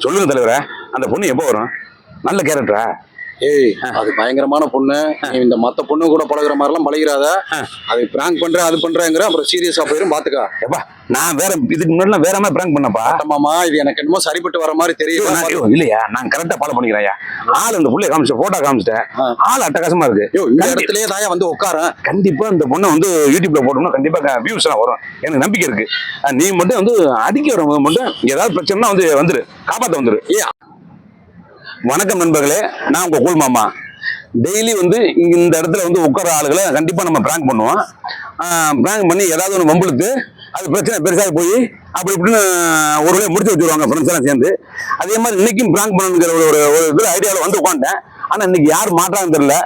சொல்லுங்க தலைவரே, அந்த பொண்ணு எப்போ வரும்? நல்ல கேரக்டரா? ஏய், அது பயங்கரமான பொண்ணு. இந்த மத்த பொண்ணு கூட பழகுற மாதிரிலாம் பழகிறாத. அது பிராங்க் பண்ற அது பண்றேங்கிற அப்புறம் சீரியஸா போயிரும் பாத்துக்கா. எப்பா நான் வேற இதுக்கு முன்னாடி வேற மாதிரி பிராங்க் பண்ணப்பா. மாமா இது எனக்கு என்னமோ சரிப்பட்டு வர மாதிரி தெரியும். இல்லையா, நான் கரெக்டா ஃபாலோ பண்ணிக்கிறேன். ஆள் அந்த புள்ளைய காமிச்சேன், போட்டோ காமிச்சிட்டேன். ஆள் அட்டகாசமா இருக்கு. இந்த இடத்துலயே தாயா வந்து உட்காரன். கண்டிப்பா இந்த பொண்ணை வந்து யூடியூப்ல போட்டோம்னா கண்டிப்பா வியூஸ் எல்லாம் வரும், எனக்கு நம்பிக்கை இருக்கு. நீ மட்டும் வந்து அடிக்க வரவங்க மட்டும் ஏதாவது பிரச்சனைனா வந்து வந்துரு, காப்பாத்த வந்துரு. வணக்கம் நண்பர்களே, நான் உங்க கூல் மாமா. டெய்லி வந்து இந்த இடத்துல வந்து உட்கார ஆளுகளை கண்டிப்பா நம்ம பிராங்க் பண்ணுவோம். பிராங்க் பண்ணி ஏதாவது ஒன்று வம்புழுத்து அது பிரச்சனை பெருசாக போய் அப்படி இப்படின்னு ஒரு வேலையை முடிச்சு வச்சுருவாங்க ஃப்ரெண்ட்ஸ் எல்லாம் சேர்ந்து. அதே மாதிரி இன்னைக்கும் பிராங்க் பண்ணணுங்கிற ஒரு இதில் ஐடியாவில் வந்து உட்காந்துட்டேன். ஆனால் இன்னைக்கு யார் மாட்டாங்கன்னு தெரியல,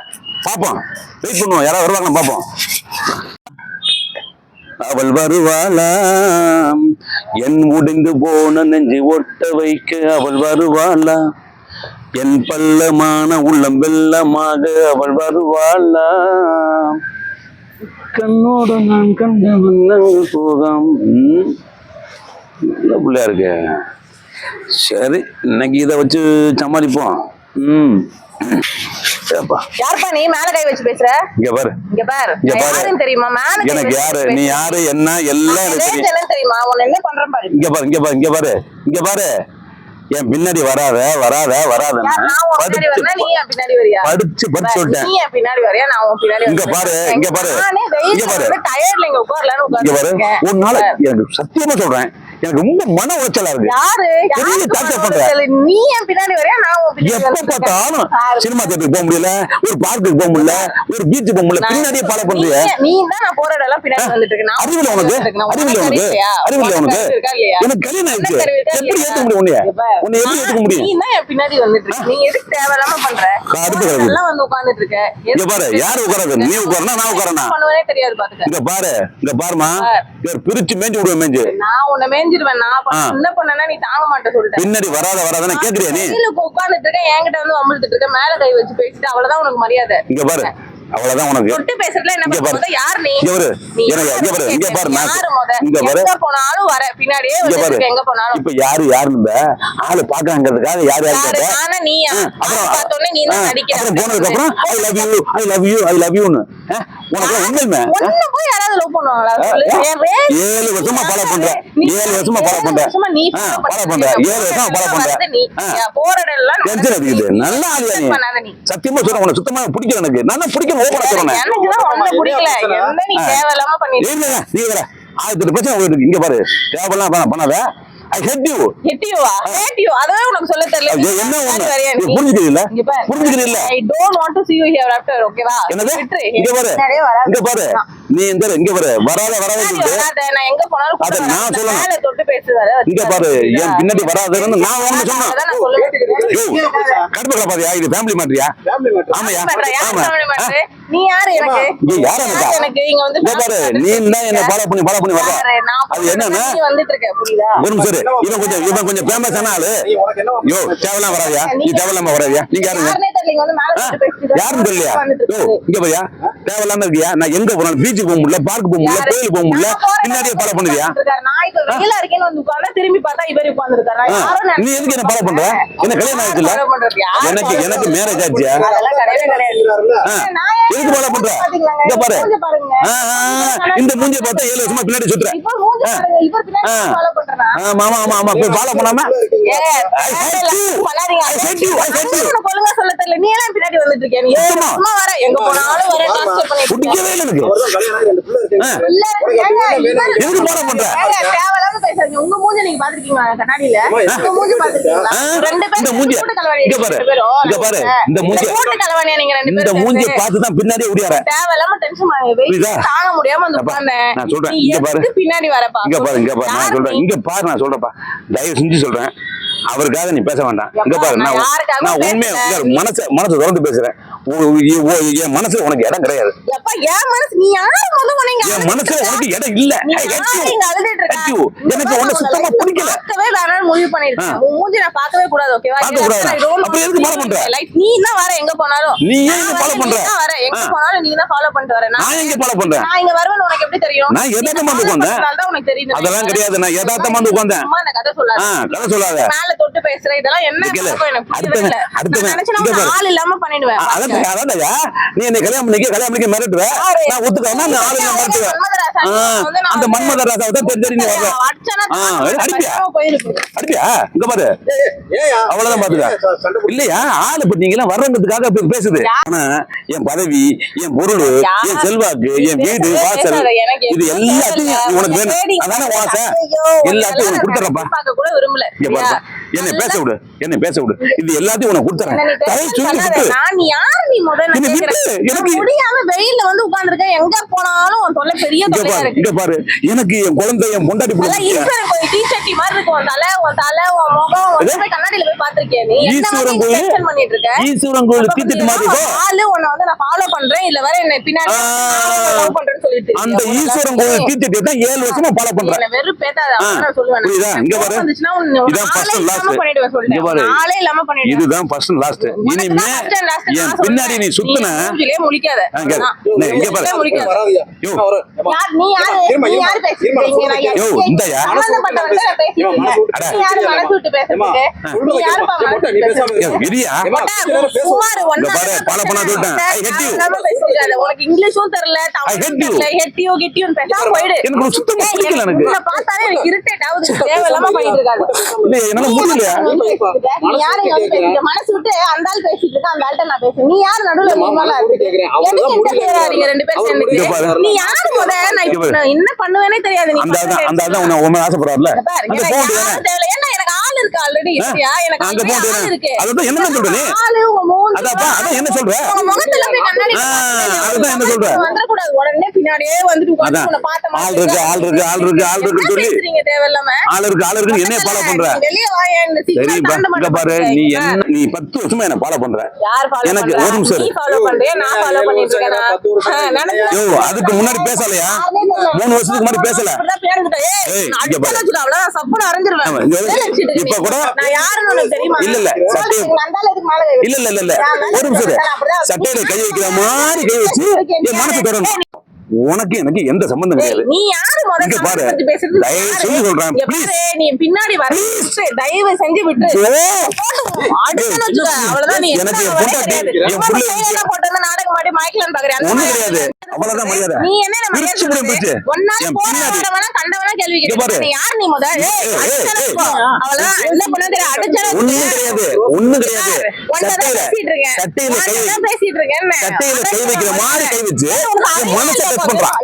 பார்ப்போம், வெயிட் பண்ணுவோம், யாராவது வருவாங்க பார்ப்போம். அவள் வருவாளாம், என் உடைந்து போன நெஞ்சு ஒட்ட வைக்க அவள் வருவாளா, என் பள்ளமான உள்ளம் வெள்ளமாக அவள் வருவாளா, கண்ணோடு நான் கண்ட வண்ணங்கள் போகாம். நல்ல பிள்ளையா இருக்கு. சரி, இன்னைக்கு இதை வச்சு சமாளிப்போம். யாருப்பா நீ மேல கை வச்சு பேசுற? இங்க பாரு, இங்க பாரு, யாருன்னு தெரியுமா? மேல எனக்கு யாரு, நீ யாரு, என்ன எல்லாம் எனக்கு தெரியுமா? உன்னை என்ன பண்றேன் பாரு. இங்க பாரு, இங்க பாரு, இங்க பாரு, இங்க பாரு. என் பின்னாடி வராத வராத வராத. படிச்சு படிச்சு சொல்லிட்டேன். இங்க பாரு, இங்க பாரு, இங்க பாரு, இங்க பாரு. ஒரு நாள் எனக்கு சத்தியமா சொல்றேன், எனக்கு ரொம்ப மன உளைச்சலா இருக்கு. நீ என் பின்னாடி வரையா, நான் எப்ப பார்த்தாலும் சினிமா தியேட்டருக்கு போக முடியல, ஒரு பார்க்குக்கு போக முடியல, ஒரு பீச்சுக்கு போக முடியல, பின்னாடியே ஃபாலோ பண்றியா? நீ தான் நான் போற இடம்லாம் பின்னாடி வந்துட்டு இருக்கேன். அறிவில்லை உனக்கு, அறிவில்லை உனக்கு, அறிவில்லை உனக்கு. எனக்கு கல்யாணம் ஆயிடுச்சு, எப்படி ஏத்துக்க முடியும் உன்னைய? உன்னை எப்படி ஏத்துக்க முடியும்? நீ தான் என் பின்னாடி வந்துட்டு இருக்க. நீ எதுக்கு தேவையில்லாம பண்ற? எல்லாம் வந்து உட்கார்ந்துட்டு இருக்க. இங்க பாரு, யாரு உட்காரது? நீ உட்காரனா நான் உட்காரனா? பண்ணுவனே தெரியாது பாத்துக்க. இங்க பாரு, இங்க பாருமா, பிரிச்சு மேஞ்சு விடுவேன். மேஞ்சு நான் உன்னை மேஞ்சிருவேன். நான் என்ன பண்ணனா நீ தாங்க மாட்டே சொல்லிட்டேன். பின்னாடி வராத வராதன்னு கேக்குறியா நீ? கீழ உட்கார்ந்துட்டு இருக்க, என்கிட்ட வந்து அமிழ்ந்துட்டு இருக்க, மேல கை வச்சு பேசிட்டு அவ்வளவுதான் உனக்கு மரியாதை. இங்க பாரு, அவ்வளவுதான் உனக்கு. தொட்டு பேசுறதுல என்ன பண்ணுது? யார் நீ? இங்க பாரு, இங்க பாரு, இங்க பாரு, இங்க பாரு. எங்க போனாலும் வர, பின்னாடியே வந்து எங்க போனாலும். இப்ப யாரு யாருன்னு ஆளு பாக்காங்கிறதுக்காக யார் யாரு கேட்டா? நானா நீயா? அப்புறம் பார்த்தோனே நீ தான் நடிக்கிற. அப்புறம் போனதுக்கு அப்புறம் I love you I love you I love யூன்னு உனக்கு உண்மையுமே ஒண்ணு போய் யாராவது லவ் பண்ணுவாங்களா? 7 வருஷமா ஃபாலோ பண்றேன், 7 வருஷமா ஃபாலோ பண்றேன், நீ ஃபாலோ பண்ற, 7 வருஷமா ஃபாலோ பண்றேன். நீ போறடெல்லாம் டென்ஷன் அடிக்குது. நல்லா ஆளியா நீ? சத்தியமா சொல்றேன், உனக்கு சுத்தமா பிடிக்கல. எனக்கு நல்லா பிடிக்கும், ஓபனா சொல்றேன். எனக்கு தான் ஒண்ணு பிடிக்கல. என்ன நீ தேவையில்லாம பண்ணிட்டு இல்ல, நீ வேற 1000 பிரச்சனை போயிட்டு. இங்க பாரு, தேவையில்லாம பண்ணாத. I hate you. hate you ah? hate you அதவே உனக்கு சொல்ல தெரியல. என்ன ஒண்ணு புரிஞ்சுக்கிறீல்ல? புரிஞ்சுக்கிறீல்ல? I don't want to see you here after. okay வா? என்னது? இங்க பாரு, இங்க பாரு, நீ இங்க பாரு, வராத வராத நான் எங்க போனாலும் அத நான் சொல்லணும். மேல தொட்டு பேசுவாரு. இங்க பாரு, என் பின்னாடி வராதன்னு நான் உனக்கு சொன்னேன். கடுப்புல பாரியா, இது ஃபேமிலி மேட்டரியா? ஆமாயா, ஆமா. நீ யாரு எனக்கு? நீ யாரு எனக்கு? இங்க வந்து பாரு, நீ தான் என்ன ஃபாலோ பண்ணி வர. அது என்னன்னா நீ வந்துட்டு இருக்க, புரியுதா? ஒரு நிமிஷம், இவன் கொஞ்சம் ஃபேமஸான ஆளு. யோ, தேவலாம் வராதியா? நீ தேவலாம வராதியா? நீங்க யாருங்க? யாருன்னு தெரியலையா? யோ, இங்க பாரியா, தேவலாம இருக்கியா? நான் எங்க போனாலும் பீச்சுக்கு போக முடியல, பார்க்கு போக முடியல, கோயிலுக்கு போக முடியல, பின்னாடியே ஃபாலோ பண்ணுவியா? நான் இப்ப வெளியில இருக்கேன்னு வந்து உட்கார்ந்தா திரும்பி பார்த்தா இவர் உட்கார்ந்திருக்காரு. நீ எதுக்கு என்ன ஃபாலோ பண்ற? என்ன கல்யாணம் ஆயிடுச்சுல? எனக்கு மேரேஜ் ஆச்சியா? அதெல்லாம் கிடையவே கிடையாது. எதுக்கு ஃபாலோ பண்ற? இங்க பாரு, இந்த மூஞ்சிய பார்த்தா 7 வருஷமா பின்னாடி சுத்துற. இப்ப மூஞ்சி பாருங்க, இவர் பின்னாடி ஃபாலோ பண்றனா? ஆமா போய் ஃபாலோ பண்ணாம ஒழுங்கா சொல்ல தெரியல. நீ எல்லாம் பின்னாடி வந்துட்டு இருக்க. நீ சும்மா வர, எங்க போனாலும் வர, டார்ச்சர் பண்ணிட்டு பிடிக்கவே இல்ல எனக்கு. எதுக்கு ஃபாலோ பண்ற? தேவையில்லாம பேசாதீங்க. உங்க மூஞ்சி நீங்க பாத்துருக்கீங்களா கண்ணாடியில? உங்க மூஞ்சி பாத்துருக்கீங்களா? ரெண்டு பேரும் இந்த மூஞ்சி இங்க பாரு, இங்க பாரு, இந்த மூஞ்சி கூட்டு கலவாணியா நீங்க ரெண்டு பேரும்? இந்த மூஞ்சி பார்த்து தான் பின்னாடியே ஓடியார. தேவையில்லாம டென்ஷன் வெயிட் தாங்க முடியாம வந்து உட்கார்ந்தேன். நான் சொல்றேன், இங்க பாரு, பின்னாடி வரப்பா. இங்க பாரு, நான் சொல்றேன், இங்க பாரு, நான் சொல்றேன்ப்பா, தயவு செஞ்சு சொல்றேன், அவருக்காக நீ பேச வேண்டாம். இங்க பாரு, நான் உண்மையா மனசு திறந்து பேசுறேன். என் மனசுல உனக்கு இடம் கிடையாது. என் மனசுல உனக்கு இடம் இல்ல. எனக்கு உன்னை சுத்தமா பிடிக்கல. முடிவு பண்ணிருக்கேன். மூஞ்சி நான் பார்க்கவே கூடாது. ஓகேவா? அப்புறம் எதுக்கு ஃபாலோ பண்ற? நீ தான் வர, எங்க போனாலும் நீ ஏன் ஃபாலோ பண்ற? வர, எங்க போனாலும் நீ தான் ஃபாலோ பண்ணிட்டு வர. நான் எங்க ஃபாலோ பண்றேன்? நான் இங்க வருவேன்னு உனக்கு எப்படி தெரியும்? நான் யதார்த்தமா வந்து உட்கார்ந்தேன். உனக்கு தெரியும். அதெல்லாம் கிடையாது, நான் யதார்த்தமா வந்து உட்கார்ந்தேன். கதை சொல்லாத. கதை சொல்லாத. மேல தொட்டு பேசுற இதெல்லாம் என்ன கேளு. பழக்கம் எனக்கு புரியவே இல்ல. அடுத்தவன் நான் நினைச்சேன்னா இங்க உன்னை பாரு. ஆள் இல்லாம பண்ணிடுவேன். அதான்யா நீ என்னை கல்யாணம் பண்ணிக்க மிரட்டுவ நான் ஒத்துக்காம நான் ஆளு இல்லாம மிரட்டுவேன் அந்த மன்மத ராசாவை தான் தெரிஞ்சு நீ வர்ற அடிப்பியா அடிப்பியா இங்க பாரு அவ்வளவுதான் பாத்துக்க இல்லையா ஆளு இப்ப நீங்க எல்லாம் வர்றதுக்காக இப்ப பேசுது ஆனா என் பதவி என் பொருள் என் செல்வாக்கு என் வீடு வாசல் இது எல்லாத்தையும் உனக்கு வேணும் அதான வாசை எல்லாத்தையும் உனக்கு கொடுத்துறப்பா கூட விரும்பல. இங்க பாருப்பா என்னை பேச விடு இது எல்லாத்தையும் உனக்கு கொடுத்துறேன் தயவு செஞ்சு விட்டு நான் யார் நீ முதல்ல என்னை விட்டு கேக்குறேன். எனக்கு முடியாம வெயில்ல வந்து உட்கார்ந்திருக்கேன். எங்க போனாலும் உன் தொல்லை பெரிய இங்க தொல்லையா பாரு இருக்கு. இங்க பாரு எனக்கு என் குழந்தை என் பொண்டாட்டி அதெல்லாம் பிள்ளை ஈஸ்வரன் கோயில் டீ-சட்டி மாதிரி இருக்கும். உன் தலை உன் முகம் வந்து போய் கண்ணாடியில போய் பாத்திருக்கியா நீ? என்ன ஈஸ்வரன் மாதிரி கோயில் tension பண்ணிட்டு இருக்க? ஈஸ்வரன் கோயில் தீர்த்துட்டு மாதிரி இருக்கும் ஆளு உன்னை வந்து நான் ஃபாலோ பண்றேன் இல்ல வேற என்ன பின்னாடி லவ் பண்றேன்னு சொல்லிட்டு அந்த ஈஸ்வரன் கோயில் தீர்த்துட்டு தான் 7 வருஷமா ஃபாலோ பண்றேன் என்ன வெறுப்பேத்தாத அப்புறம் நான் சொல்லுவேன். புரியுதா? இங்க பாரு. வந்துச்சுன்னா உன்னை இதான் ஆளே first and last. இல்லாம பண்ணிடுவேன் சொல்லிட்டேன். இங்க பாரு. ஆளே இல்லாம பண்ணிடுவேன். இதுதான் ஃபர்ஸ்ட் அண்ட் லாஸ்ட் இனிமே என் பின்னாடி நீ சுத்துன மூஞ்சிலே முழிக்காத. இங்க பாரு மூஞ்சிலே முழிக்காத. யோ நீ யாரு பேசுறீங்க? நான் யோ இந்தயா சம்பந்தப்பட்டவன்ட்ட நான் பேசிட்டு இருக்கேன். நீ யாரு மனசு விட்டு பேசுறதுக்கு? நீ யாருப்பா மனசு விட்டு பேசுறதுக்கு? யோ இரியா சுமார் இங்க பாரு ஃபாலோ பண்ண சொல்லிட்டேன் ஐ ஹேட் யூ உனக்கு இங்கிலீஷும் தெரியல I hate you. தமிழ் ஹெட்டியோ கிட்டியோன்னு பேசாம போயிடு. எனக்கு ஒரு சுத்தமா பிடிக்கல எனக்கு உன்னை பார்த்தாலே எனக்கு irritate ஆகுது. தேவையில்லாம பண்ணிட்டு இருக்காரு. இல்ல என்னால முடியலையா நீ யாரு இங்க வந்து பேசிட்டு மனசு விட்டு அந்த ஆள் பேசிட்டு இருக்க அந்த ஆள்கிட்ட நான் பேசுறேன். நீ யாரு நடுவுல நீங்களா எதுக்கு interfere ஆறீங்க ரெண்டு பேரும் இங்க பாரு. சேர்ந்துட்டு? நீ யாரு முத? நான் இப்ப நான் என்ன பண்ணுவேனே தெரியாது. நீ அந்த ஆள் உன்னை உண்மை ஆசைப்படுறாருல பாரு, அந்த எனக்கு போன் யாரும் தேவையில்ல. ஏன்னா எனக்கு ஆள் இருக்கு ஆல்ரெடி. சரியா? எனக்கு அங்க அங்கேயே போன் ஆள் இருக்கு. அதான் என்ன சொல்ற நீ ஆளு உங்க மூஞ்சி அதான் என்ன சொல்ற உங்க முகத்துல போய் கண்ணாடி அதுதான் என்ன சொல்ற வந்துடக்கூடாது. உடனே பின்னாடியே வந்துட்டு உட்கார்ந்து அதான். உன்னை பார்த்த ஆள் இருக்கு என்ன சொல்லி பேசுறீங்க தேவையில்லாம? ஆள் இருக்கு நீ என்ன ஃபாலோ பண்ற நீ வெளிய வாயே, இந்த சிக்னல் சரி தாண்ட இங்க பாரு மாட்டேன். நீ என்ன நீ 10 வருஷமா என்ன ஃபாலோ பண்ற யார் follow எனக்கு பண்றா? ஒரு நிமிஷம் நீ இரு. follow பண்றியா? நான் follow பண்ணிட்டு இருக்கேனா? நினைச்சா- யோ அதுக்கு முன்னாடி பேசலையா 3 வருஷத்துக்கு முன்னாடி பேசல அப்படிதான் பேருந்துட்டேன். ஏய், இங்க அடிச்சா பாரு. வச்சுக்கோ, அவ்வளவுதான் சப்புன்னு அரைஞ்சிருவேன். ஆமா, இங்க வேலை வச்சுட்டு இருக்கு இப்ப நீ. கூட நான் யாருன்னு உனக்கு தெரியுமா? இல்ல, சட்டை- எங்க அந்தால இதுக்கு மேல கை இல்ல வைக்கிறேன். ஒரு நிமிஷம் இரு. சட்டையில கை வைக்கிற மாதிரி கை வச்சு என் மனசு தொடரும் உனக்கு எனக்கு எந்த சம்பந்தம் கிடையாது நீ யாரு முதல்ல இங்க பாரு. பத்தி பேசுறது? தயவு யாரு? செஞ்சு சொல்றேன், இங்க please. பாரு, நீ பின்னாடி வர தயவு செஞ்சு விட்டு அடுத்தன்னு வச்சுக்க. அவ்வளவுதான். நீ எனக்கு என்ன என் வரவே பொண்டாட்டி, கிடையாது. என் சும்மா புள்ள செயலா போட்டு நாடகம் மாடி மயக்கலான்னு பாக்குறியா? அந்த ஒண்ணும் மாதிரி கிடையாது அவ்வளவுதான் மரியாதை நீ என்ன நம்ம பிரிச்சு விடு, பிரிச்சு. ஒன்னால என் போற பின்னாடி. வரவனா கண்டவனா கேள்வி இங்க பாரு. கேட்க. நீ யார் நீ முத? ஏய், ஏய், அடிச்சா ஏய், போ. அவ்வளவுதான். என்ன பண்ண தெரியும்? அடிச்சா ஒண்ணும் கிடையாது ஒன்னதான் பேசிட்டு இருக்கேன். சட்டையில கை ஒன்னதான் பேசிட்டு இருக்கேன். சட்டையில கை வைக்கிற மாதிரி கை வச்சு உனக்கு என் மனசை டச் பண்றான்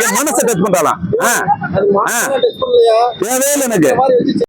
என் மனசை டச் பண்றான் தேவையில்லை எனக்கு